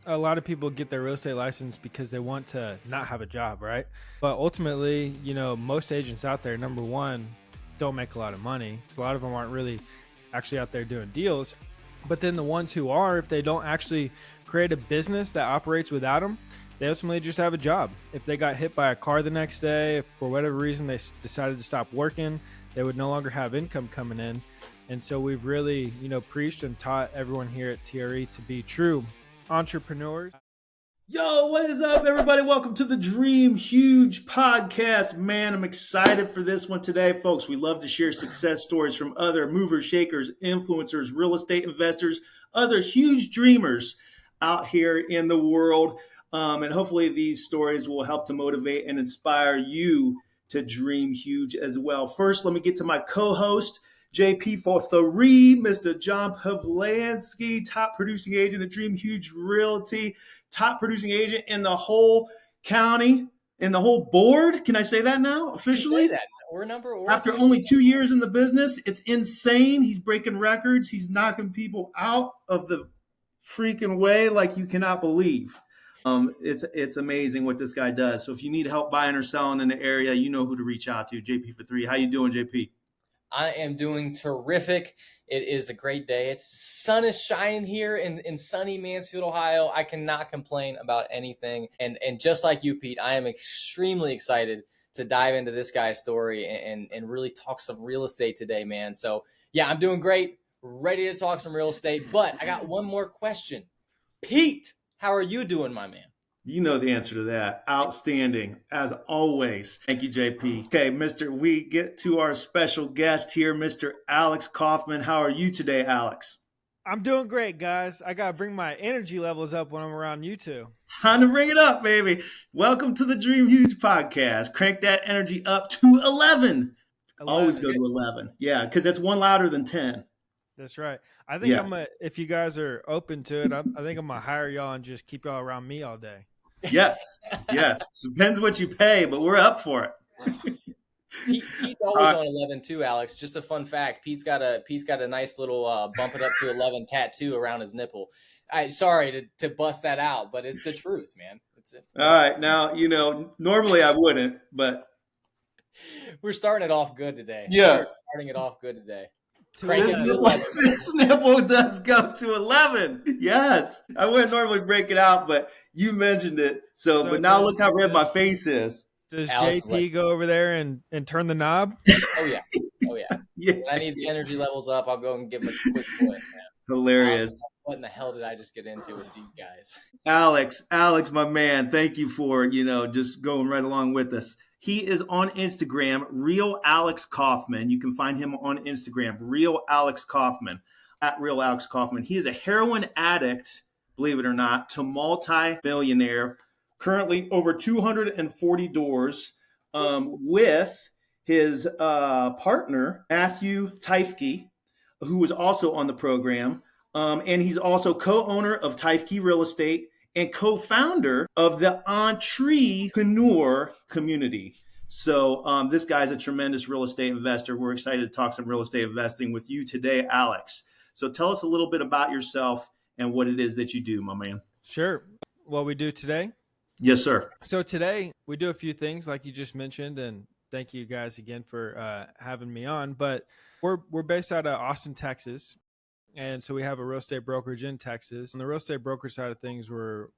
a lot of people get their real estate license because they want to not have a job, right? But ultimately, most agents out there, number one, don't make a lot of money. So a lot of them aren't really actually out there doing deals. But then the ones who are, if they don't actually create a business that operates without them, they ultimately just have a job. If they got hit by a car the next day, if for whatever reason they decided to stop working, they would no longer have income coming in. And so we've really, preached and taught everyone here at TRE to be true entrepreneurs. Yo, what is up, everybody? Welcome to the Dream Huge podcast. Man, I'm excited for this one today, folks. We love to share success stories from other movers, shakers, influencers, real estate investors, other huge dreamers out here in the world. And hopefully these stories will help to motivate and inspire you to dream huge as well. First, let me get to my co-host, JP for 3, Mr. John Pavlansky, top producing agent at Dream Huge Realty, top producing agent in the whole county, in the whole board. Can I say that now officially? You can say that. We're After only 2 years in the business, it's insane. He's breaking records. He's knocking people out of the freaking way like you cannot believe. It's amazing what this guy does. So if you need help buying or selling in the area, you know who to reach out to. JP for 3. How you doing, JP? I am doing terrific. It is a great day. Sun is shining here in sunny Mansfield, Ohio. I cannot complain about anything. And just like you, Pete, I am extremely excited to dive into this guy's story and really talk some real estate today, man. So yeah, I'm doing great. Ready to talk some real estate. But I got one more question. Pete, how are you doing, my man? You know the answer to that. Outstanding, as always. Thank you, JP. Okay, we get to our special guest here, Mr. Alex Coffman. How are you today, Alex? I'm doing great, guys. I got to bring my energy levels up when I'm around you two. Time to bring it up, baby. Welcome to the Dream Huge podcast. Crank that energy up to 11. Always go to 11. Yeah, because it's one louder than 10. That's right. I think if you guys are open to it, I think I'm going to hire y'all and just keep y'all around me all day. Yes. Depends what you pay, but we're up for it. Pete's always on 11 too, Alex. Just a fun fact. Pete's got a nice little bump it up to 11 tattoo around his nipple. Sorry to bust that out, but it's the truth, man. It's it. All right. Now, normally I wouldn't, but we're starting it off good today. Yeah. We're starting it off good today. This nipple does go to 11. Yes. I wouldn't normally break it out, but you mentioned it. But now look how red my face is. Does JP go over there and turn the knob? Oh, yeah. Yeah. When I need the energy levels up, I'll go and give him a quick foot. Man. Hilarious. What in the hell did I just get into with these guys? Alex, my man, thank you for, just going right along with us. He is on Instagram, Real Alex Coffman. You can find him on Instagram, Real Alex Coffman, at Real Alex Coffman. He is a heroin addict, believe it or not, to multi-millionaire, currently over 240 doors, with his partner, Matthew Teifke, who was also on the program. And he's also co-owner of Teifke Real Estate and co-founder of the Entrepreneur community. So this guy's a tremendous real estate investor. We're excited to talk some real estate investing with you today, Alex. So tell us a little bit about yourself and what it is that you do, my man. Sure. What we do today? Yes, sir. So today we do a few things like you just mentioned, and thank you guys again for having me on. But we're based out of Austin, Texas. And so we have a real estate brokerage in Texas. On the real estate brokerage side of things, we're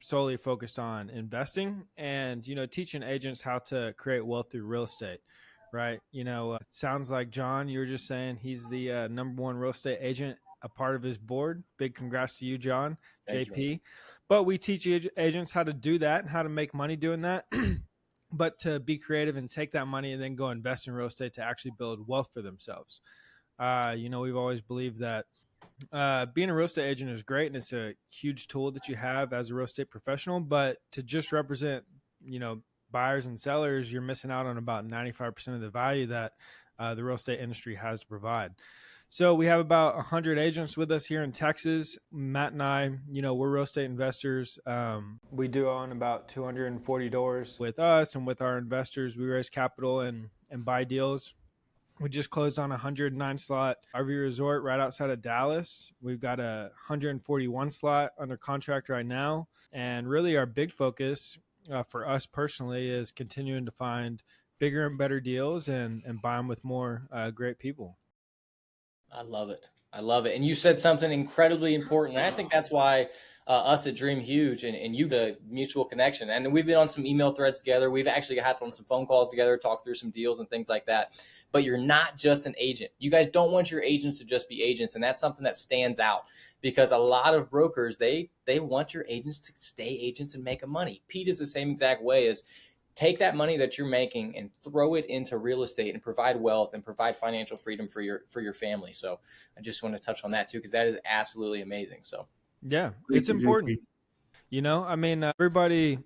solely focused on investing and, teaching agents how to create wealth through real estate, right? It sounds like John, you were just saying he's the number one real estate agent, a part of his board. Big congrats to you, John, Thanks, JP. man. But we teach agents how to do that and how to make money doing that, but to be creative and take that money and then go invest in real estate to actually build wealth for themselves. We've always believed that being a real estate agent is great and it's a huge tool that you have as a real estate professional, but to just represent, buyers and sellers, you're missing out on about 95% of the value that the real estate industry has to provide. So we have about 100 agents with us here in Texas. Matt and I, we're real estate investors. We do own about 240 doors with us and with our investors. We raise capital and buy deals We just closed on a 109 slot RV resort right outside of Dallas. We've got a 141 slot under contract right now. And really our big focus for us personally is continuing to find bigger and better deals and buy them with more great people. I love it. I love it. And you said something incredibly important. And I think that's why us at Dream Huge and you, the mutual connection. And we've been on some email threads together. We've actually had on some phone calls together, talk through some deals and things like that. But you're not just an agent. You guys don't want your agents to just be agents. And that's something that stands out because a lot of brokers, they want your agents to stay agents and make money. Pete is the same exact way as take that money that you're making and throw it into real estate and provide wealth and provide financial freedom for your family. So I just want to touch on that too, because that is absolutely amazing. So yeah, it's important. You know, I mean, everybody,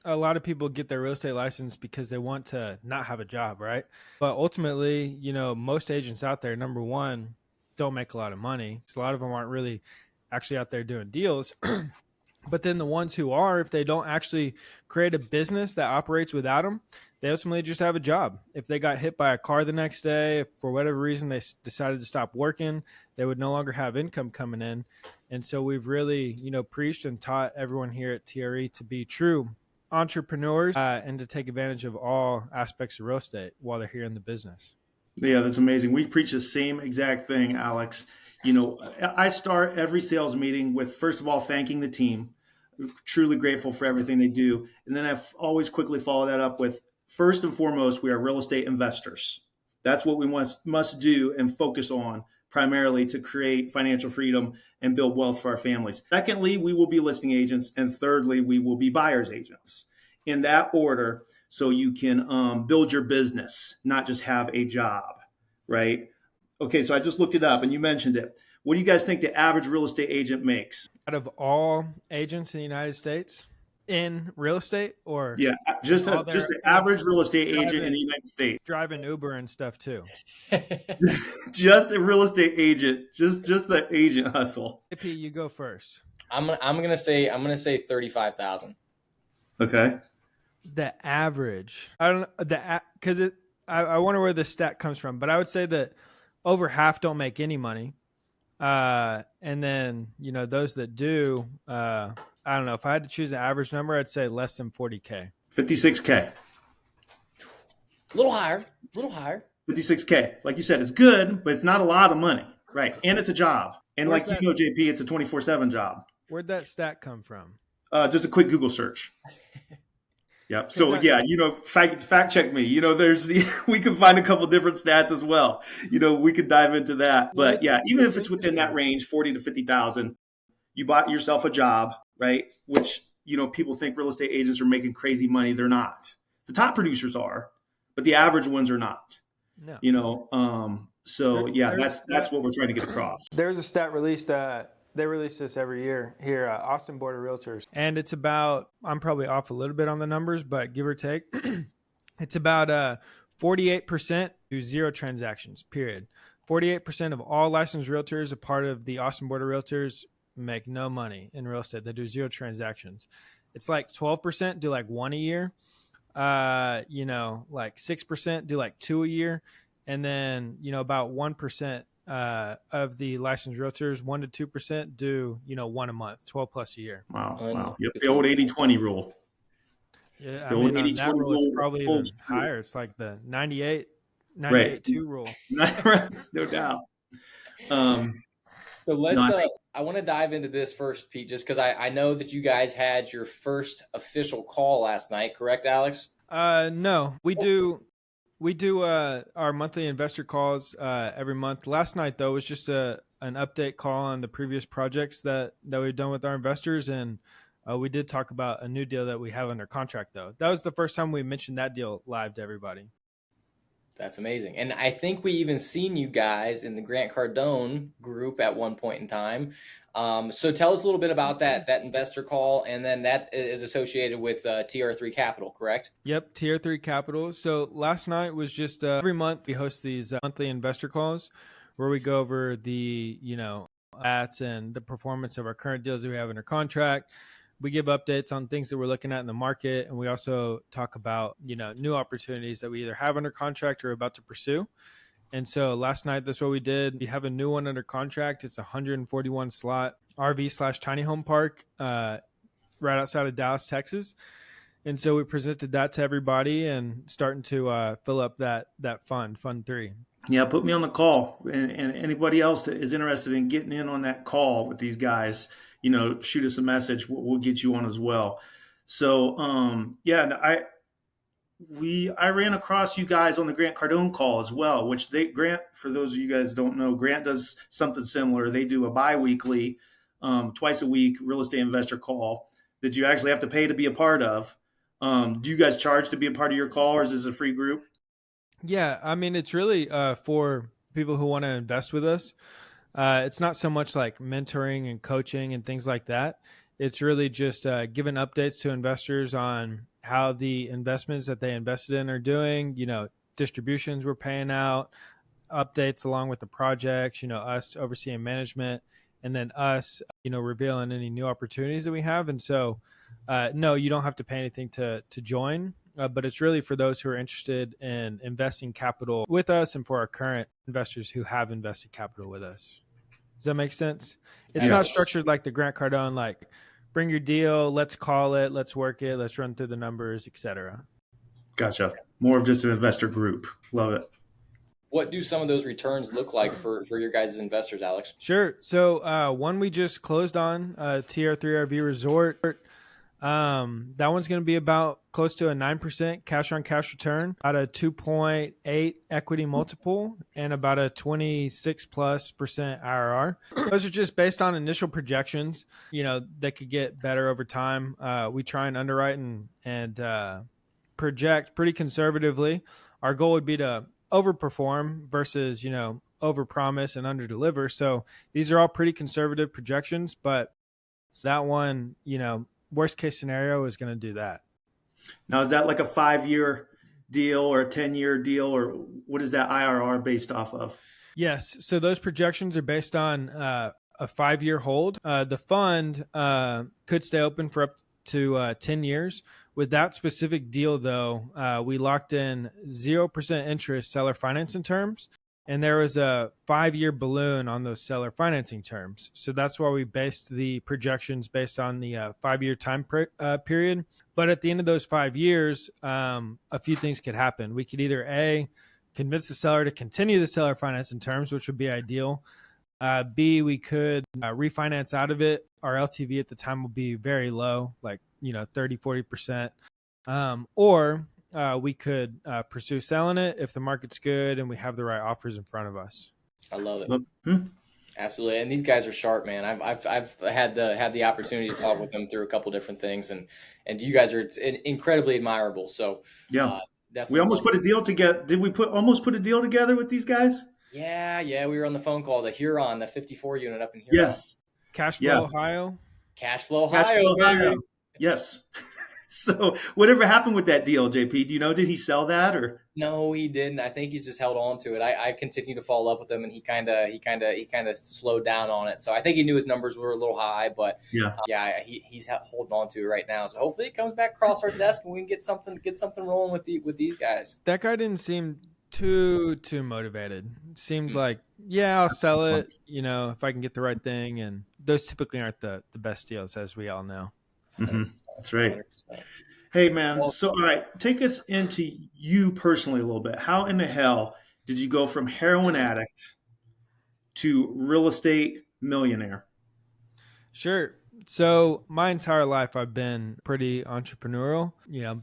a lot of people get their real estate license because they want to not have a job, right? But ultimately, you know, most agents out there, number one, don't make a lot of money. So a lot of them aren't really actually out there doing deals. But then the ones who are, if they don't actually create a business that operates without them, they ultimately just have a job. If they got hit by a car the next day, if for whatever reason they decided to stop working, they would no longer have income coming in. And so we've really, you know, preached and taught everyone here at TRE to be true entrepreneurs and to take advantage of all aspects of real estate while they're here in the business. Yeah, that's amazing. We preach the same exact thing, Alex. You know, I start every sales meeting with, first of all, thanking the team. Truly grateful for everything they do. And then I always quickly follow that up with, first and foremost, we are real estate investors. That's what we must do and focus on primarily to create financial freedom and build wealth for our families. Secondly, we will be listing agents. And thirdly, we will be buyer's agents. In that order, so you can build your business, not just have a job, right? Okay, so I just looked it up and you mentioned it. What do you guys think the average real estate agent makes? Out of all agents in the United States in real estate, or yeah, just the average real estate agent in the United States, driving Uber and stuff too. Just a real estate agent, just the agent hustle. AP, you go first. I'm gonna say 35,000. Okay. The average, I don't know because I wonder where this stat comes from, but I would say that over half don't make any money. And then, you know, those that do, I don't know, if I had to choose an average number, I'd say less than 40K. 56K. A little higher. 56K. Like you said, it's good, but it's not a lot of money. Right. And it's a job. And like you know, JP, it's a 24/7 job. Where'd that stat come from? Just a quick Google search. Yep. So yeah, you know, fact check me. You know, we can find a couple different stats as well. You know, we could dive into that. But yeah, even if it's within that range, 40 to 50,000, you bought yourself a job, right? Which, you know, people think real estate agents are making crazy money. They're not. The top producers are, but the average ones are not. No. You know, so yeah, that's what we're trying to get across. There's a stat released. They release this every year here, Austin Board of Realtors. And it's about, I'm probably off a little bit on the numbers, but give or take, it's about 48% do zero transactions, period. 48% of all licensed realtors, a part of the Austin Board of Realtors, make no money in real estate. They do zero transactions. It's like 12% do like one a year. You know, like 6% do like two a year. And then, you know, about 1% of the licensed realtors, 1% to 2% do, you know, one a month, 12 plus a year. Wow. Yep, the old 80-20 rule. Yeah, I mean, that rule is probably even higher. It's like the 98-2 rule. No doubt. So let's, I want to dive into this first, Pete, just because I know that you guys had your first official call last night, correct, Alex? No, we do our monthly investor calls every month. Last night, though, was just an update call on the previous projects that we've done with our investors. And we did talk about a new deal that we have under contract, though. That was the first time we mentioned that deal live to everybody. That's amazing. And I think we even seen you guys in the Grant Cardone group at one point in time. So tell us a little bit about that investor call, and then that is associated with TR3 Capital, correct? Yep, TR3 Capital. So last night was just every month we host these monthly investor calls where we go over the, you know, stats and the performance of our current deals that we have under contract. We give updates on things that we're looking at in the market. And we also talk about, you know, new opportunities that we either have under contract or about to pursue. And so last night, that's what we did. We have a new one under contract. It's a 141 slot RV/tiny home park right outside of Dallas, Texas. And so we presented that to everybody and starting to fill up that fund 3. Yeah, put me on the call, and anybody else that is interested in getting in on that call with these guys, shoot us a message. We'll get you on as well. So, I ran across you guys on the Grant Cardone call as well, which Grant, for those of you guys who don't know, Grant does something similar. They do a bi-weekly, twice a week real estate investor call that you actually have to pay to be a part of. Do you guys charge to be a part of your call, or is this a free group? Yeah, I mean, it's really for people who want to invest with us. It's not so much like mentoring and coaching and things like that. It's really just giving updates to investors on how the investments that they invested in are doing, distributions we're paying out, updates along with the projects, us overseeing management, and then us, revealing any new opportunities that we have. And so, no, you don't have to pay anything to join, but it's really for those who are interested in investing capital with us and for our current investors who have invested capital with us. Does that make sense? It's not structured like the Grant Cardone, like bring your deal, let's call it, let's work it, let's run through the numbers, etc. Gotcha. More of just an investor group. Love it. What do some of those returns look like for your guys' investors, Alex? Sure. So one we just closed on, TR3RV Resort. That one's going to be about close to a 9% cash on cash return, about a 2.8 equity multiple, and about a 26+% IRR. Those are just based on initial projections, that could get better over time. We try and underwrite and project pretty conservatively. Our goal would be to overperform versus, overpromise and underdeliver. So these are all pretty conservative projections, but that one, worst case scenario is going to do that. Now, is that like a 5-year deal or a 10-year deal, or what is that IRR based off of? Yes. So those projections are based on a 5-year hold. The fund could stay open for up to 10 years. With that specific deal, though, we locked in 0% interest seller financing terms. And there was a 5-year balloon on those seller financing terms. So that's why we based the projections based on the 5-year time period. But at the end of those 5 years, a few things could happen. We could either A, convince the seller to continue the seller financing terms, which would be ideal. B, we could refinance out of it. Our LTV at the time will be very low, like 30, 40%. Or we could pursue selling it if the market's good and we have the right offers in front of us. I love it. Absolutely. And these guys are sharp, man. I've had the opportunity to talk with them through a couple different things, and you guys are incredibly admirable. So definitely. We almost put a deal together. Did we almost put a deal together with these guys? Yeah. We were on the phone call, the Huron, the 54 unit up in Huron. Yes. Cashflow, Ohio. Cashflow, Ohio. Yes. So whatever happened with that deal, JP? Do you know, did he sell that or? No, he didn't. I think he's just held on to it. I continue to follow up with him, and he kind of slowed down on it. So I think he knew his numbers were a little high, but he's holding on to it right now. So hopefully it comes back across our desk and we can get something rolling with these guys. That guy didn't seem too motivated. It seemed like, I'll sell it, if I can get the right thing. And those typically aren't the best deals, as we all know. Mm-hmm. That's right. 100%. Hey, man. So, all right, take us into you personally a little bit. How in the hell did you go from heroin addict to real estate millionaire? Sure. So my entire life, I've been pretty entrepreneurial.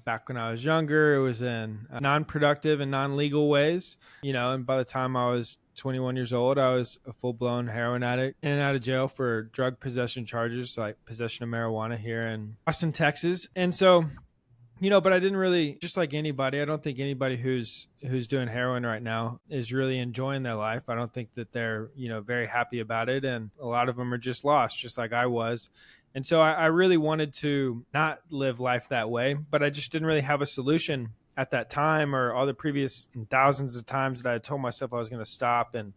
Back when I was younger, it was in non-productive and non-legal ways, and by the time I was 21 years old, I was a full-blown heroin addict in and out of jail for drug possession charges, like possession of marijuana here in Austin, Texas. And so, but I didn't really, just like anybody, I don't think anybody who's doing heroin right now is really enjoying their life. I don't think that they're, very happy about it. And a lot of them are just lost, just like I was. And so I really wanted to not live life that way, but I just didn't really have a solution at that time, or all the previous thousands of times that I had told myself I was going to stop and,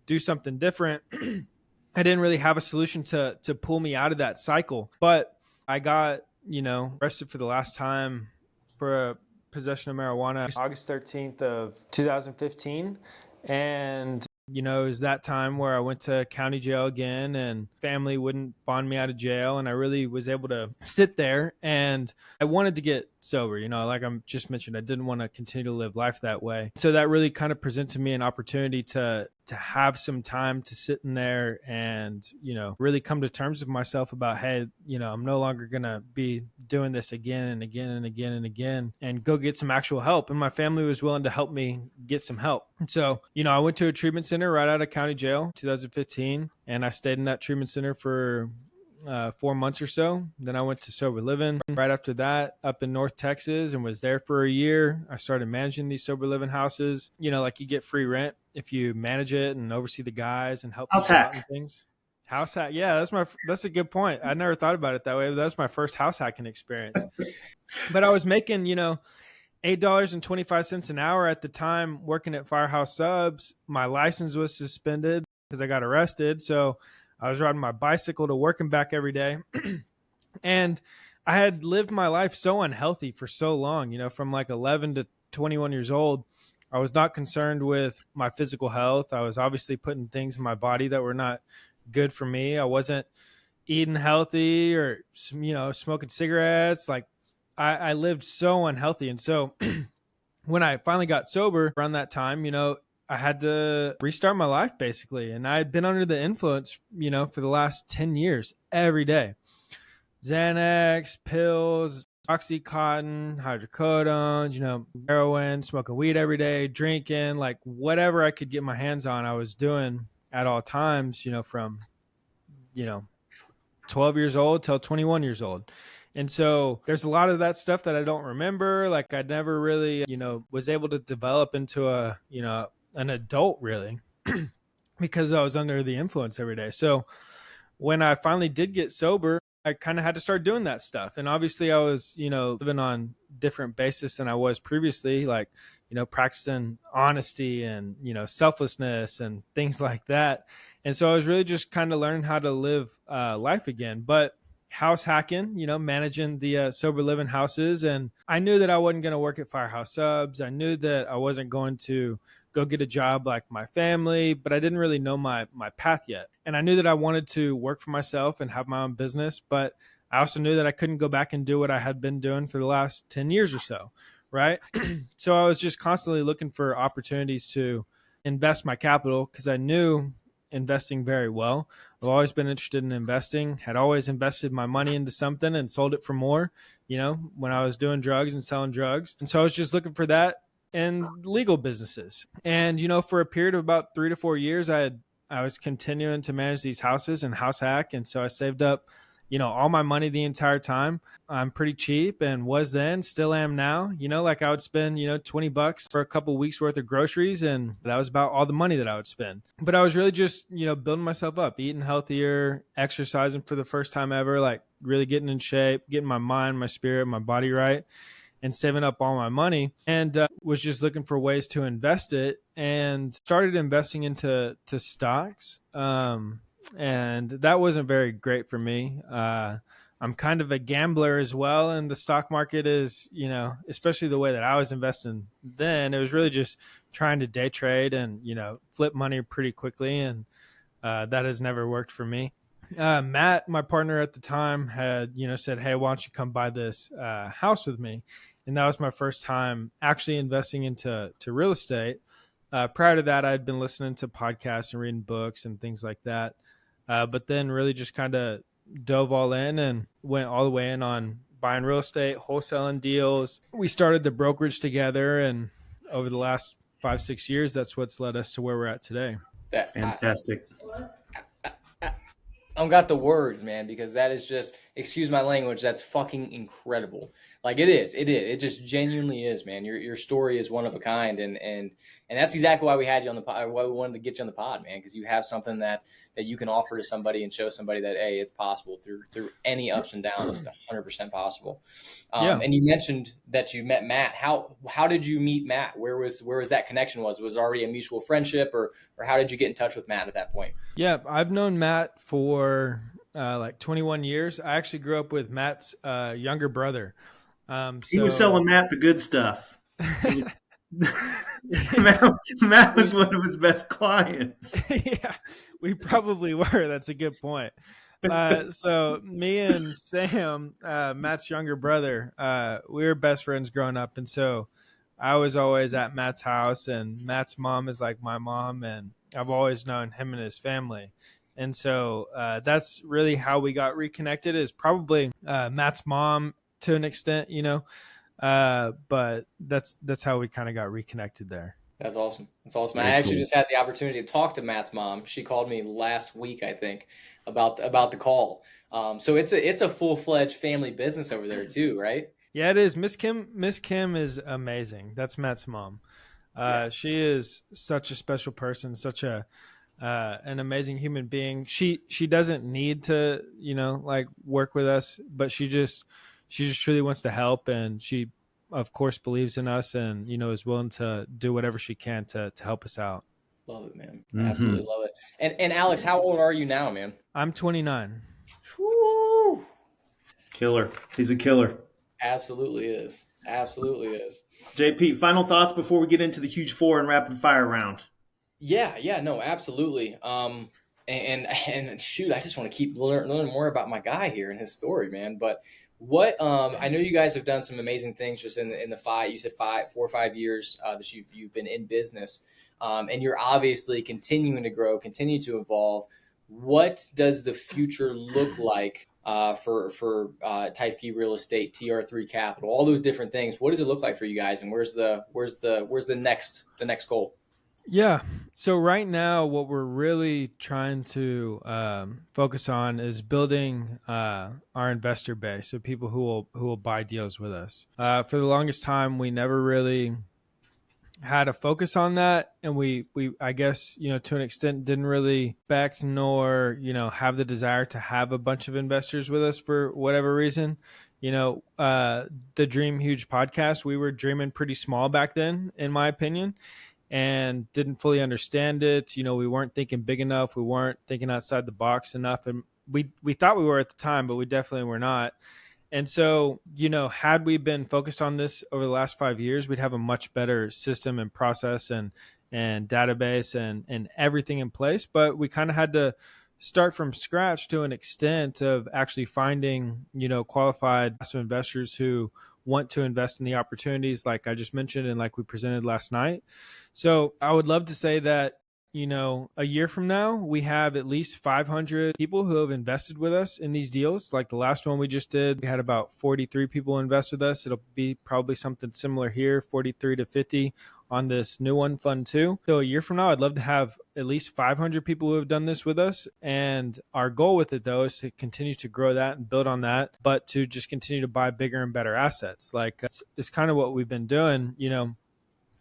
do something different. I didn't really have a solution to pull me out of that cycle, but I got, arrested for the last time for possession of marijuana August 13th of 2015. And, you know, it was that time where I went to county jail again and family wouldn't bond me out of jail. And I really was able to sit there, and I wanted to get sober. You know, like I just mentioned, I didn't want to continue to live life that way. So that really kind of presented me an opportunity to have some time to sit in there and, you know, really come to terms with myself about, hey, you know, I'm no longer going to be doing this again and again and again and again, and go get some actual help. And my family was willing to help me get some help. And so, you know, I went to a treatment center right out of county jail, 2015, and I stayed in that treatment center for 4 months or so. Then I went to sober living right after that up in North Texas and was there for a year. I started managing these sober living houses. You know, like you get free rent if you manage it and oversee the guys and help people out and things. House hack. Yeah, that's a good point. I never thought about it that way, but that's my first house hacking experience. But I was making, you know, $8.25 an hour at the time working at Firehouse Subs. My license was suspended because I got arrested. So I was riding my bicycle to work and back every day. And I had lived my life so unhealthy for so long, you know, from like 11 to 21 years old. I was not concerned with my physical health. I was obviously putting things in my body that were not good for me. I wasn't eating healthy or, you know, smoking cigarettes. Like I lived so unhealthy. And so when I finally got sober around that time, you know, I had to restart my life basically. And I had been under the influence, you know, for the last 10 years, every day. Xanax, pills, Oxycontin, hydrocodones, you know, heroin, smoking weed every day, drinking, like whatever I could get my hands on, I was doing at all times, you know, from, you know, 12 years old till 21 years old. And so there's a lot of that stuff that I don't remember. Like I never really, you know, was able to develop into a, you know, an adult really because I was under the influence every day. So when I finally did get sober, I kind of had to start doing that stuff. And obviously I was, you know, living on different basis than I was previously, like, you know, practicing honesty and, you know, selflessness and things like that. And so I was really just kind of learning how to live life again. But house hacking, you know, managing the sober living houses. And I knew that I wasn't going to work at Firehouse Subs. I knew that I wasn't going to go get a job like my family, but I didn't really know my path yet. And I knew that I wanted to work for myself and have my own business, but I also knew that I couldn't go back and do what I had been doing for the last 10 years or so, right? So I was just constantly looking for opportunities to invest my capital because I knew investing very well. I've always been interested in investing, had always invested my money into something and sold it for more, you know, when I was doing drugs and selling drugs. And so I was just looking for that and legal businesses. And, you know, for a period of about 3 to 4 years, I was continuing to manage these houses and house hack. And so I saved up, you know, all my money the entire time. I'm pretty cheap and was then, still am now. You know, like I would spend, you know, $20 for a couple weeks worth of groceries. And that was about all the money that I would spend. But I was really just, you know, building myself up, eating healthier, exercising for the first time ever, like really getting in shape, getting my mind, my spirit, my body right, and saving up all my money, and was just looking for ways to invest it and started investing into stocks. And that wasn't very great for me. I'm kind of a gambler as well. And the stock market is, you know, especially the way that I was investing then, it was really just trying to day trade and, you know, flip money pretty quickly. And that has never worked for me. Matt, my partner at the time, had, you know, said, hey, why don't you come buy this house with me? And that was my first time actually investing into real estate. Prior to that, I'd been listening to podcasts and reading books and things like that. But then really just kind of dove all in and went all the way in on buying real estate, wholesaling deals. We started the brokerage together. And over the last 5-6 years, that's what's led us to where we're at today. That's fantastic. I don't got the words, man, because that is just, excuse my language, that's fucking incredible. Like it is. It just genuinely is, man. Your story is one of a kind, and that's exactly why we had you on the pod, why we wanted to get you on the pod, man, because you have something that you can offer to somebody and show somebody that, hey, it's possible through any ups and downs. It's 100% possible. And you mentioned that you met Matt. How did you meet Matt? Where was that connection? Was it already a mutual friendship, or how did you get in touch with Matt at that point? Yeah, I've known Matt for like 21 years. I actually grew up with Matt's younger brother. He was So selling Matt the good stuff. He was, Matt was one of his best clients. yeah, we probably were. That's a good point. So me and Sam, Matt's younger brother, we were best friends growing up, and so I was always at Matt's house, and Matt's mom is like my mom, and I've always known him and his family. And so that's really how we got reconnected, is probably Matt's mom to an extent, but that's how we kind of got reconnected there. That's awesome. That's awesome. Very I actually cool. just had the opportunity to talk to Matt's mom. She called me last week, I think, about the call. So it's a full-fledged family business over there too, right? Yeah, it is. Miss Kim is amazing. That's Matt's mom. She is such a special person, such an amazing human being. She doesn't need to, like work with us, but she just truly wants to help, and she of course believes in us, and is willing to do whatever she can to help us out. Love it, man. Absolutely love it. And Alex, how old are you now, man? I'm 29. Woo! Killer. He's a killer. Absolutely is. Absolutely is. JP, final thoughts before we get into the huge four and rapid fire round. Yeah, no, absolutely. And shoot, I just want to keep learning more about my guy here and his story, man. But what I know you guys have done some amazing things just in the 4 or 5 years that you've been in business, and you're obviously continuing to grow, continue to evolve. What does the future look like for Typekey Real Estate, TR3 Capital, all those different things? What does it look like for you guys, and where's the next goal? Yeah. So right now, what we're really trying to focus on is building our investor base, so people who will buy deals with us. For the longest time, we never really had a focus on that, and we I guess to an extent didn't really expect nor have the desire to have a bunch of investors with us for whatever reason. The Dream Huge podcast, we were dreaming pretty small back then, in my opinion, and didn't fully understand it. We weren't thinking big enough. We weren't thinking outside the box enough. And we thought we were at the time, but we definitely were not. And so, had we been focused on this over the last 5 years, we'd have a much better system and process and database and everything in place. But we kind of had to start from scratch to an extent of actually finding, qualified investors who want to invest in the opportunities like I just mentioned and like we presented last night. So I would love to say that, a year from now, we have at least 500 people who have invested with us in these deals. Like the last one we just did, we had about 43 people invest with us. It'll be probably something similar here, 43 to 50 on this new one, Fund 2. So a year from now, I'd love to have at least 500 people who have done this with us. And our goal with it, though, is to continue to grow that and build on that, but to just continue to buy bigger and better assets. Like it's kind of what we've been doing.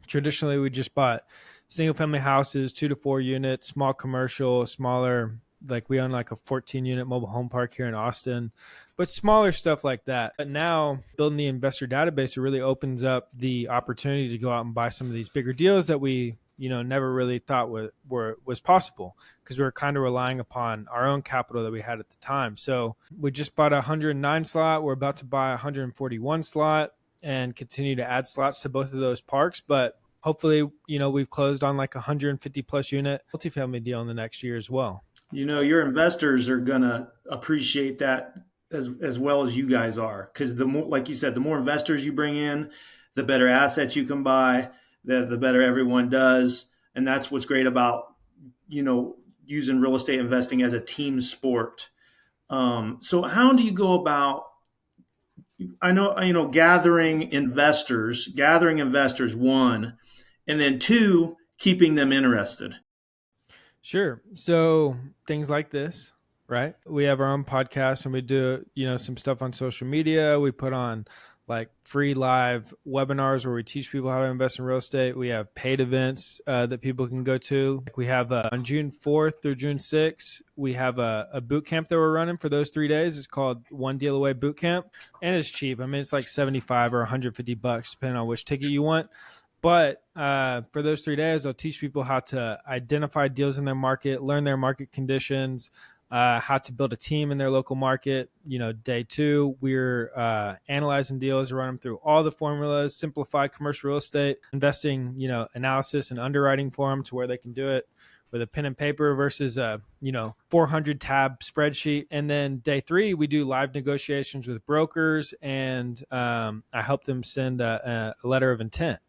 Traditionally, we just bought single family houses, 2 to 4 units, small commercial, smaller, like we own like a 14 unit mobile home park here in Austin, but smaller stuff like that. But now building the investor database, it really opens up the opportunity to go out and buy some of these bigger deals that we, never really thought was possible, because we were kind of relying upon our own capital that we had at the time. So we just bought a 109 slot. We're about to buy a 141 slot and continue to add slots to both of those parks. But hopefully, we've closed on like 150 plus unit multifamily deal in the next year as well. Your investors are going to appreciate that as well as you guys are. Because the more, like you said, the more investors you bring in, the better assets you can buy, the better everyone does. And that's what's great about, using real estate investing as a team sport. So how do you go about, I know, gathering investors, one, and then two, keeping them interested? Sure. So things like this, right? We have our own podcast and we do, some stuff on social media. We put on like free live webinars where we teach people how to invest in real estate. We have paid events that people can go to. We have on June 4th through June 6th, we have a boot camp that we're running for those 3 days. It's called One Deal Away Boot Camp, and it's cheap. I mean, it's like $75 or $150 depending on which ticket you want. But for those 3 days, I'll teach people how to identify deals in their market, learn their market conditions, how to build a team in their local market. Day 2, we're analyzing deals, run them through all the formulas, simplify commercial real estate investing, analysis and underwriting for them to where they can do it with a pen and paper versus a 400 tab spreadsheet. And then day 3, we do live negotiations with brokers, and I help them send a letter of intent.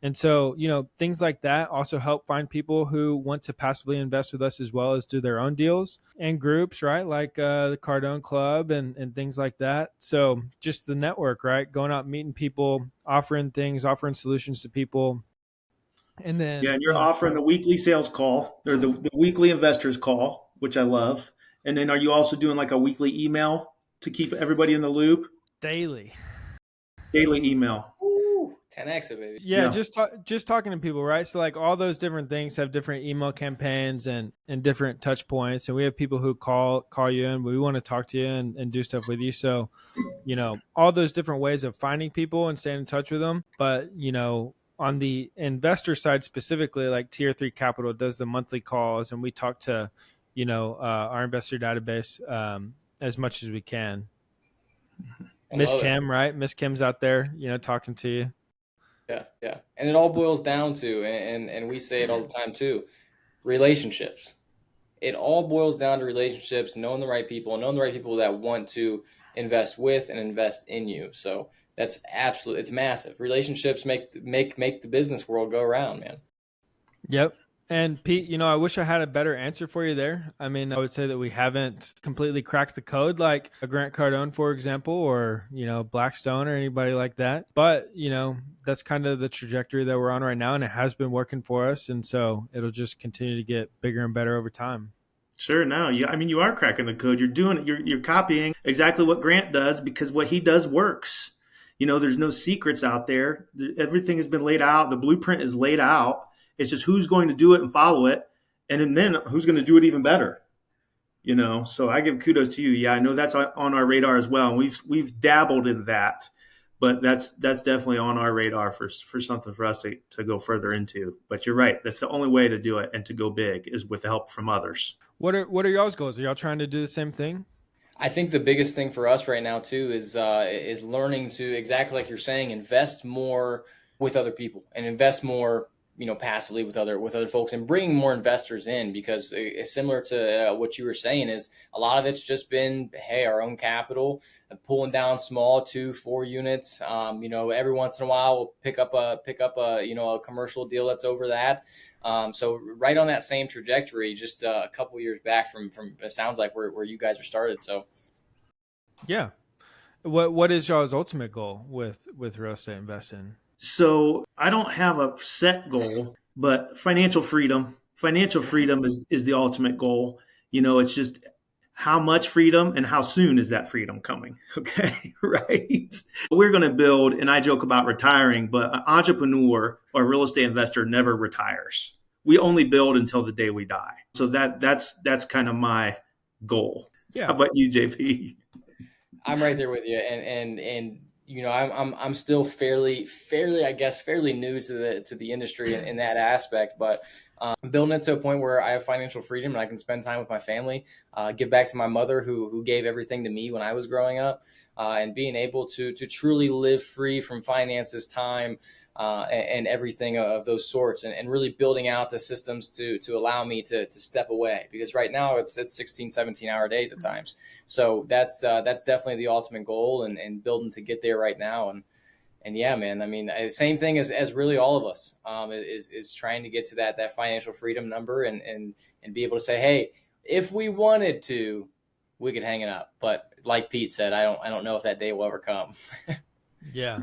And so, things like that also help find people who want to passively invest with us as well as do their own deals and groups, right? Like the Cardone Club and things like that. So just the network, right? Going out, meeting people, offering things, offering solutions to people. And then, Yeah, and you're offering the weekly sales call or the weekly investors call, which I love. And then are you also doing like a weekly email to keep everybody in the loop? daily email. Ooh, 10x it, baby. Yeah, just talking to people, right? So like all those different things have different email campaigns and different touch points. And we have people who call you in. We want to talk to you and do stuff with you. So, all those different ways of finding people and staying in touch with them. But, on the investor side specifically, like Tier 3 Capital does the monthly calls, and we talk to, our investor database as much as we can. Miss Kim, right? Miss Kim's out there, talking to you. Yeah. And it all boils down to, and we say it all the time too, relationships. It all boils down to relationships, knowing the right people that want to invest with and invest in you. So that's absolutely, it's massive. Relationships make the business world go around, man. Yep. And Pete, I wish I had a better answer for you there. I mean, I would say that we haven't completely cracked the code like a Grant Cardone, for example, or, Blackstone or anybody like that. But, that's kind of the trajectory that we're on right now, and it has been working for us. And so it'll just continue to get bigger and better over time. Sure. No, you are cracking the code. You're doing it. You're copying exactly what Grant does, because what he does works. There's no secrets out there. Everything has been laid out. The blueprint is laid out. It's just who's going to do it and follow it, and then who's going to do it even better. So I give kudos to you. Yeah, I know that's on our radar as well. And we've dabbled in that, but that's definitely on our radar for something for us to go further into. But you're right. That's the only way to do it and to go big is with the help from others. What are y'all's goals? Are y'all trying to do the same thing? I think the biggest thing for us right now too is learning to, exactly like you're saying, invest more with other people and invest more, passively with other folks, and bringing more investors in, because it's similar to what you were saying, is a lot of it's just been, hey, our own capital, pulling down small 2-4 units. Every once in a while we'll pick up a a commercial deal that's over that. So right on that same trajectory, just a couple years back from it sounds like where you guys are started. So yeah, what is y'all's ultimate goal with real estate investing? So I don't have a set goal, but financial freedom is the ultimate goal. It's just how much freedom and how soon is that freedom coming? Okay, right? We're going to build, and I joke about retiring, but an entrepreneur or a real estate investor never retires. We only build until the day we die. So that's kind of my goal. Yeah. How about you, JP? I'm right there with you, and I'm still fairly new to the industry in that aspect, but I'm building it to a point where I have financial freedom and I can spend time with my family, give back to my mother who gave everything to me when I was growing up, and being able to truly live free from finances, time, and everything of those sorts, and really building out the systems to allow me to step away, because right now it's 16, 17-hour days at times. So that's definitely the ultimate goal, and building to get there right now. And yeah, man, I mean, same thing as really all of us, is trying to get to that financial freedom number and be able to say, hey, if we wanted to, we could hang it up. But like Pete said, I don't know if that day will ever come. Yeah.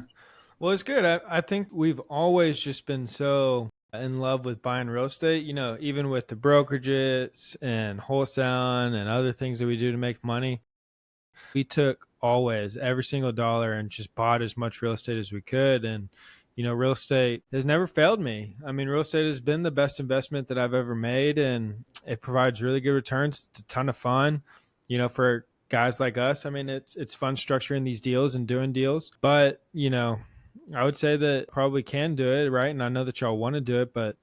Well, it's good. I think we've always just been so in love with buying real estate, even with the brokerages and wholesaling and other things that we do to make money. We took always every single dollar and just bought as much real estate as we could. And, real estate has never failed me. I mean, real estate has been the best investment that I've ever made, and it provides really good returns. It's a ton of fun, for guys like us. I mean, it's fun structuring these deals and doing deals, but, I would say that probably can do it, right? And I know that y'all want to do it, but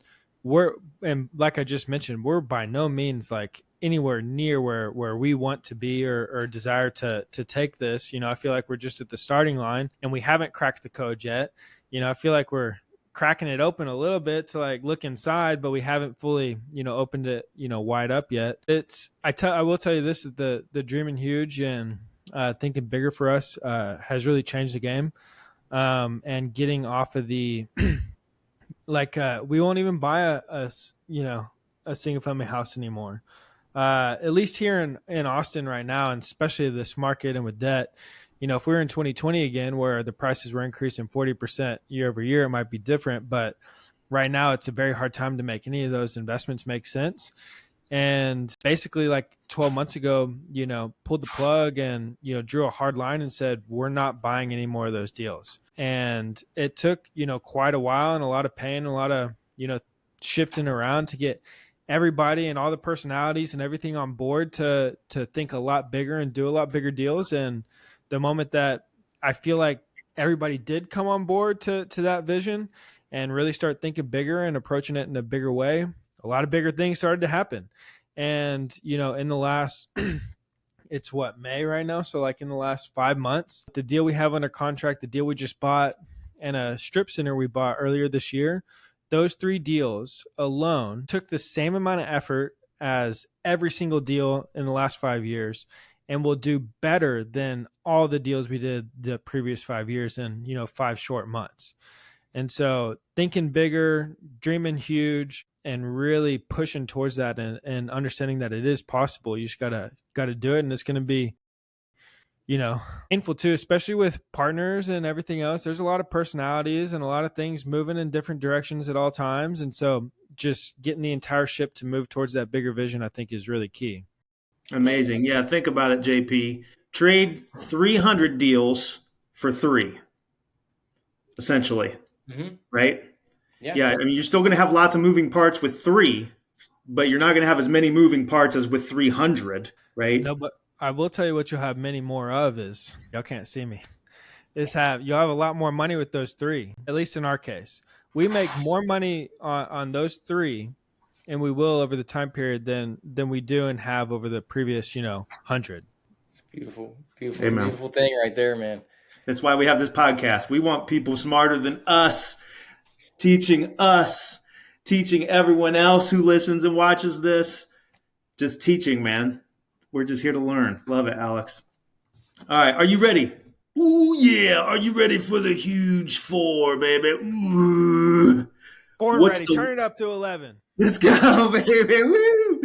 and like I just mentioned, we're by no means like anywhere near where we want to be or desire to take this. I feel like we're just at the starting line and we haven't cracked the code yet. I feel like we're cracking it open a little bit to like look inside, but we haven't fully, opened it, wide up yet. I will tell you this, that the dreaming huge and thinking bigger for us has really changed the game. And getting off of the like we won't even buy a single family house anymore. At least here in Austin right now, and especially this market and with debt, if we were in 2020 again, where the prices were increasing 40% year over year, it might be different. But right now, it's a very hard time to make any of those investments make sense. And basically, like 12 months ago, pulled the plug and, drew a hard line and said, we're not buying any more of those deals. And it took, quite a while and a lot of pain, a lot of, shifting around to get everybody and all the personalities and everything on board to think a lot bigger and do a lot bigger deals. And the moment that I feel like everybody did come on board to that vision and really start thinking bigger and approaching it in a bigger way, a lot of bigger things started to happen. And, in the last, it's May right now. So like in the last 5 months, the deal we have under contract, the deal we just bought, and a strip center we bought earlier this year, those 3 deals alone took the same amount of effort as every single deal in the last 5 years and will do better than all the deals we did the previous 5 years in, 5 short months. And so thinking bigger, dreaming huge, and really pushing towards that and understanding that it is possible. You just gotta do it. And it's going to be, painful too, especially with partners and everything else. There's a lot of personalities and a lot of things moving in different directions at all times. And so just getting the entire ship to move towards that bigger vision, I think, is really key. Amazing. Yeah. Think about it, JP. Trade 300 deals for 3, essentially. Mm-hmm. Right? Yeah. I mean, you're still going to have lots of moving parts with 3, but you're not going to have as many moving parts as with 300, right? No, but I will tell you what you'll have many more of is, y'all can't see me, you'll have a lot more money with those 3, at least in our case. We make more money on those 3, and we will over the time period than we do and have over the previous, 100. It's beautiful, beautiful thing right there, man. That's why we have this podcast. We want people smarter than us, teaching everyone else who listens and watches this. Just teaching, man. We're just here to learn. Love it, Alex. All right. Are you ready? Ooh, yeah. Are you ready for the huge 4, baby? Ooh. Born ready. Turn it up to 11. Let's go, baby. Woo.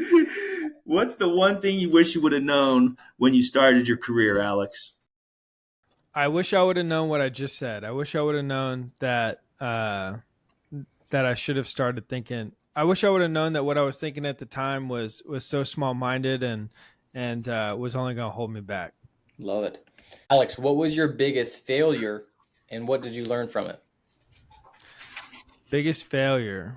What's the one thing you wish you would have known when you started your career, Alex? I wish I would have known what I just said. I wish I would have known that I should have started thinking. I wish I would have known that what I was thinking at the time was so small-minded and was only going to hold me back. Love it. Alex, what was your biggest failure and what did you learn from it? Biggest failure.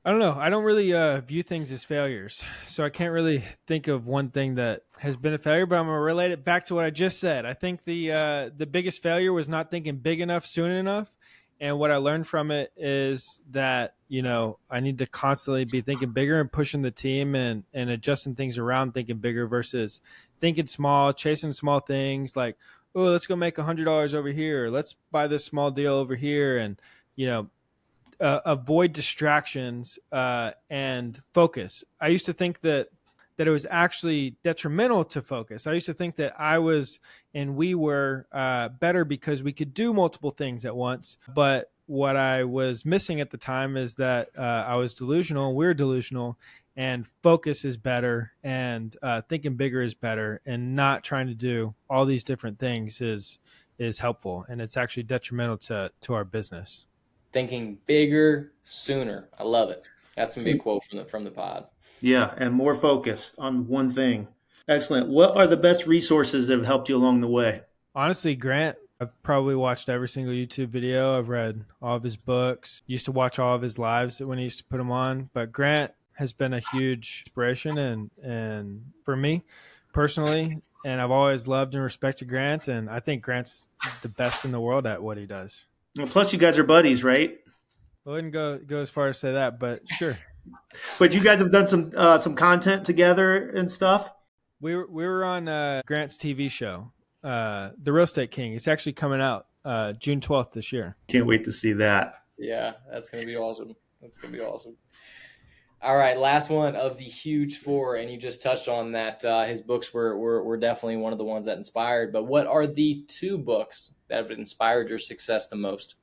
I don't know. I don't really view things as failures. So I can't really think of one thing that has been a failure, but I'm going to relate it back to what I just said. I think the biggest failure was not thinking big enough soon enough. And what I learned from it is that, I need to constantly be thinking bigger and pushing the team and adjusting things around thinking bigger versus thinking small, chasing small things like, oh, let's go make $100 over here. Let's buy this small deal over here. And, avoid distractions and focus. I used to think that it was actually detrimental to focus. I used to think that I was and we were better because we could do multiple things at once. But what I was missing at the time is that I was delusional. We're delusional, and focus is better, and thinking bigger is better, and not trying to do all these different things is helpful, and it's actually detrimental to our business. Thinking bigger sooner. I love it. That's some big quote from the pod. Yeah, and more focused on one thing. Excellent. What are the best resources that have helped you along the way? Honestly, Grant. I've probably watched every single YouTube video. I've read all of his books. Used to watch all of his lives when he used to put them on. But Grant has been a huge inspiration and for me personally. And I've always loved and respected Grant. And I think Grant's the best in the world at what he does. Well, plus you guys are buddies, right? I wouldn't go as far as say that, but sure. But you guys have done some content together and stuff. We were on Grant's TV show, The Real Estate King. It's actually coming out June 12th this year. Can't wait to see that. Yeah, that's going to be awesome. That's going to be awesome. All right, last one of the huge four, and you just touched on that. His books were definitely one of the ones that inspired. But what are the 2 books that have inspired your success the most?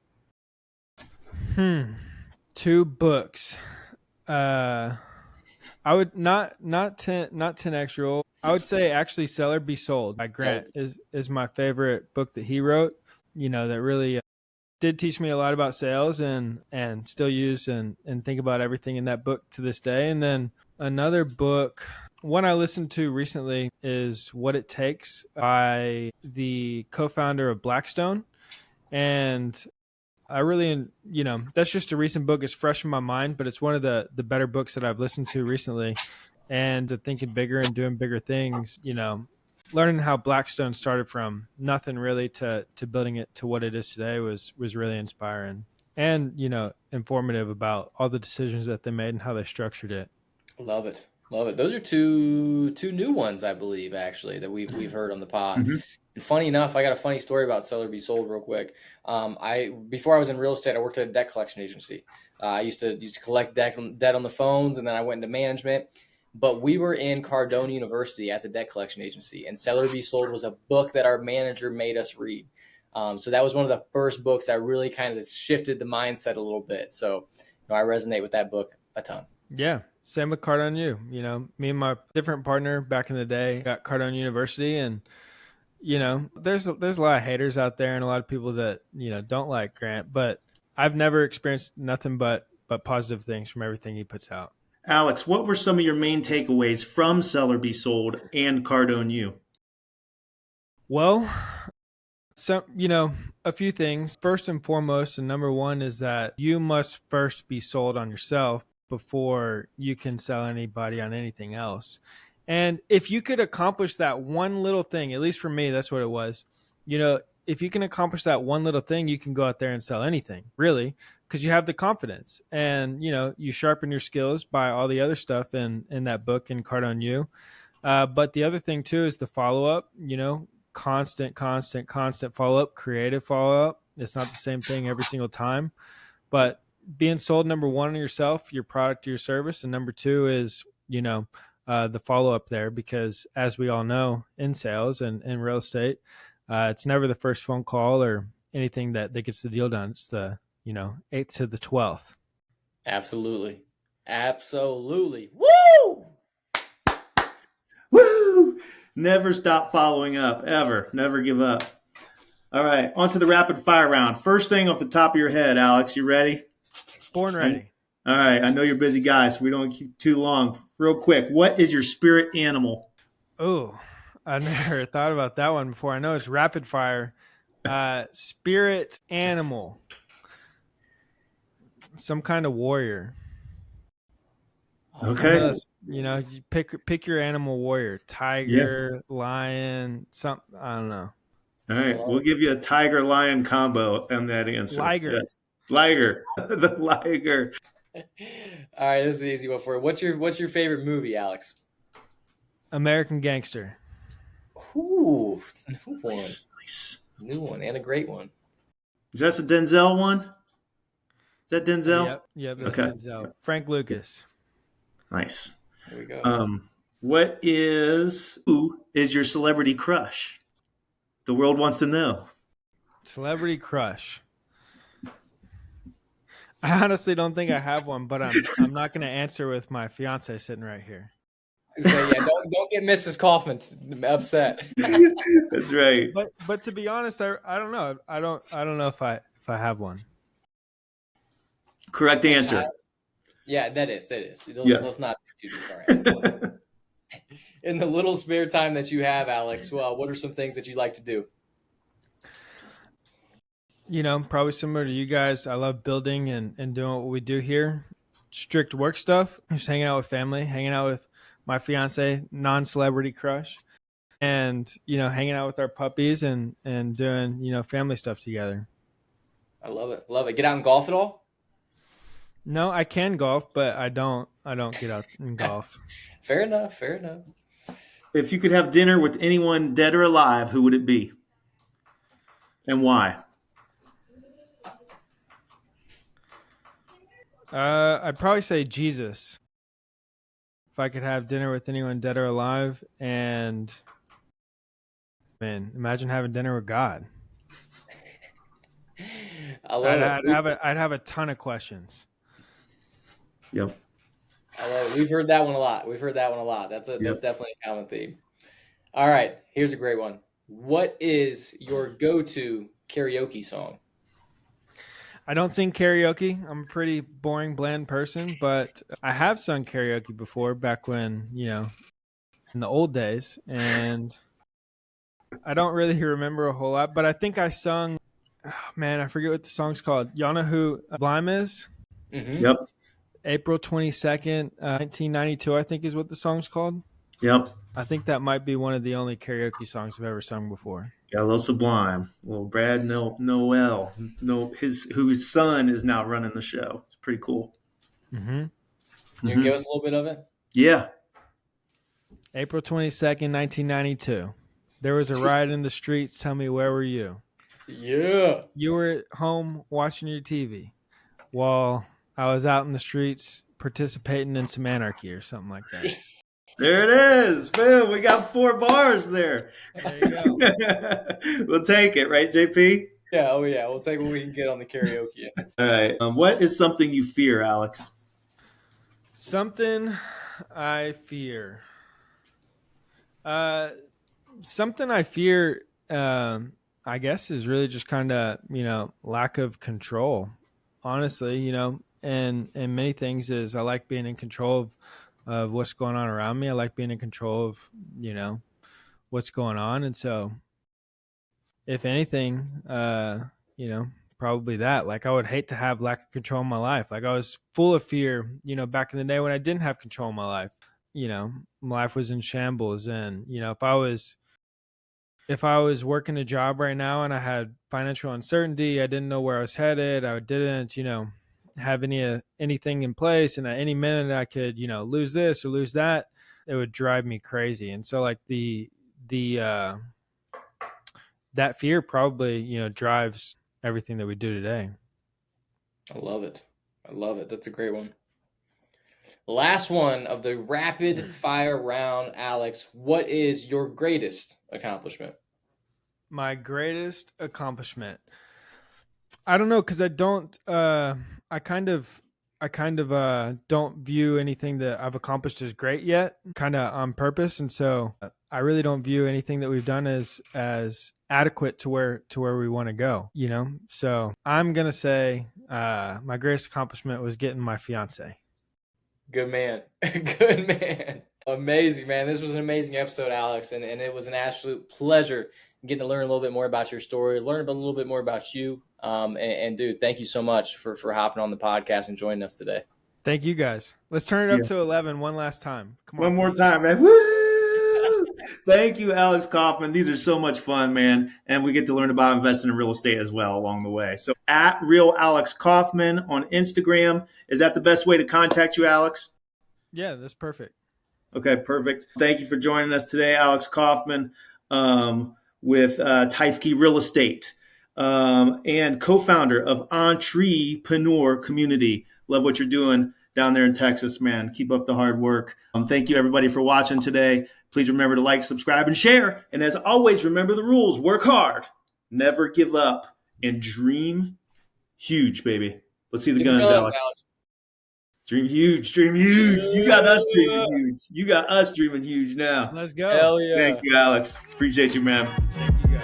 2 books. I would not 10X Rule. I would say actually Sell or Be Sold by Grant is my favorite book that he wrote. That really did teach me a lot about sales and still use and think about everything in that book to this day. And then another book, one I listened to recently, is What It Takes by the co-founder of Blackstone. And I really, that's just a recent book. It's fresh in my mind, but it's one of the better books that I've listened to recently. And thinking bigger and doing bigger things, learning how Blackstone started from nothing really to building it to what it is today was really inspiring and, informative about all the decisions that they made and how they structured it. Love it. Love it. Those are two new ones, I believe, actually, that we've heard on the pod. Mm-hmm. And funny enough, I got a funny story about Sell or Be Sold real quick. Before I was in real estate, I worked at a debt collection agency. I used to collect debt on the phones, and then I went into management. But we were in Cardone University at the debt collection agency, and Sell or Be Sold was a book that our manager made us read. So that was one of the first books that really kind of shifted the mindset a little bit. So I resonate with that book a ton. Yeah. Same with Cardone U. Me and my different partner back in the day got Cardone University, and there's a lot of haters out there and a lot of people that don't like Grant, but I've never experienced nothing but positive things from everything he puts out. Alex, what were some of your main takeaways from Sell or Be Sold and Cardone U? Well, a few things. First and foremost, and number one is that you must first be sold on yourself before you can sell anybody on anything else. And if you could accomplish that one little thing, at least for me, that's what it was. If you can accomplish that one little thing, you can go out there and sell anything, really, because you have the confidence and, you sharpen your skills by all the other stuff in that book in Cardone U. But the other thing, too, is the follow-up, constant follow-up, creative follow-up. It's not the same thing every single time. But being sold, number one, on yourself, your product, your service. And number two is, the follow-up there, because as we all know in sales and in real estate, it's never the first phone call or anything that gets the deal done. It's the, 8th to the 12th. Absolutely. Woo! Woo! Never stop following up, ever. Never give up. All right, on to the rapid fire round. First thing off the top of your head, Alex, you ready? Born ready. All right, I know you're busy guys, so we don't keep too long. Real quick, what is your spirit animal? Oh, I never thought about that one before. I know it's rapid fire. Spirit animal. Some kind of warrior. Okay. You pick your animal warrior. Tiger, lion, something. I don't know. All right, we'll give you a tiger-lion combo on that answer. Liger. Yes. Liger. The liger. All right, this is an easy one for you. What's your favorite movie, Alex? American Gangster. Ooh, new one. Nice. New one and a great one. Is that the Denzel one? Is that Denzel? Yep, that's okay. Denzel. Frank Lucas. Nice. There we go. Who is your celebrity crush? The world wants to know. Celebrity crush. I honestly don't think I have one, but I'm not going to answer with my fiance sitting right here. So yeah, don't get Mrs. Coffman upset. That's right. But to be honest, I don't know. I don't know if I have one. Correct answer. Yeah, that is. Yes. Let's not do that. In the little spare time that you have, Alex, well, what are some things that you like to do? Probably similar to you guys. I love building and doing what we do here. Strict work stuff. Just hanging out with family, hanging out with my fiance, non-celebrity crush, and, hanging out with our puppies and doing, family stuff together. I love it. Love it. Get out and golf at all? No, I can golf, but I don't get out and golf. Fair enough. If you could have dinner with anyone dead or alive, who would it be? And why? I'd probably say Jesus. If I could have dinner with anyone dead or alive, and man, imagine having dinner with God. I love it. I'd have a ton of questions. Yep. I love it. We've heard that one a lot. That's definitely a common theme. All right, here's a great one. What is your go-to karaoke song? I don't sing karaoke. I'm a pretty boring, bland person, but I have sung karaoke before back when, in the old days. And I don't really remember a whole lot, but I think I sung, I forget what the song's called. Y'all know who Blime is? Mm-hmm. Yep. April 22nd, 1992, I think is what the song's called. Yep. I think that might be one of the only karaoke songs I've ever sung before. Yeah, a little Sublime. Well, Brad Noel, whose son is now running the show. It's pretty cool. Mm-hmm. You can give us a little bit of it? Yeah. April 22nd, 1992. There was a riot in the streets. Tell me, where were you? Yeah. You were at home watching your TV while I was out in the streets participating in some anarchy or something like that. There it is. Boom. We got 4 bars there. There you go. We'll take it, right, JP? Yeah. Oh, yeah. We'll take what we can get on the karaoke. All right. What is something you fear, Alex? Something I fear. Something I fear, I guess, is really just kind of, lack of control. Honestly, and many things is I like being in control of what's going on around me. I like being in control of, what's going on. And so if anything, probably that. Like, I would hate to have lack of control in my life. Like, I was full of fear, back in the day when I didn't have control in my life. My life was in shambles. And, if I was working a job right now and I had financial uncertainty, I didn't know where I was headed, I didn't, have anything in place, and at any minute I could, lose this or lose that, it would drive me crazy. And so like that fear probably, drives everything that we do today. I love it. That's a great one. Last one of the rapid fire round, Alex. What is your greatest accomplishment? My greatest accomplishment. I don't know, because I don't. I kind of don't view anything that I've accomplished as great yet, kind of on purpose, and so I really don't view anything that we've done as adequate to where we want to go. So I'm gonna say my greatest accomplishment was getting my fiance. Good man. Good man. Amazing, man. This was an amazing episode, Alex, and it was an absolute pleasure getting to learn a little bit more about your story, learn a little bit more about you. And dude, thank you so much for hopping on the podcast and joining us today. Thank you, guys. Let's turn it up to 11 one last time. Come on. One more time, man. Woo! Thank you, Alex Coffman. These are so much fun, man. And we get to learn about investing in real estate as well along the way. So at Real Alex Coffman on Instagram. Is that the best way to contact you, Alex? Yeah, that's perfect. Okay, perfect. Thank you for joining us today, Alex Coffman, with Tyfkey Real Estate, and co-founder of Entrepreneur Community. Love what you're doing down there in Texas, man. Keep up the hard work. Thank you, everybody, for watching today. Please remember to like, subscribe, and share. And as always, remember the rules. Work hard, never give up, and dream huge, baby. Let's see the guns, Alex. Dream huge, dream huge. You got us dreaming huge. You got us dreaming huge now. Let's go. Hell yeah. Thank you, Alex. Appreciate you, man. Thank you, guys.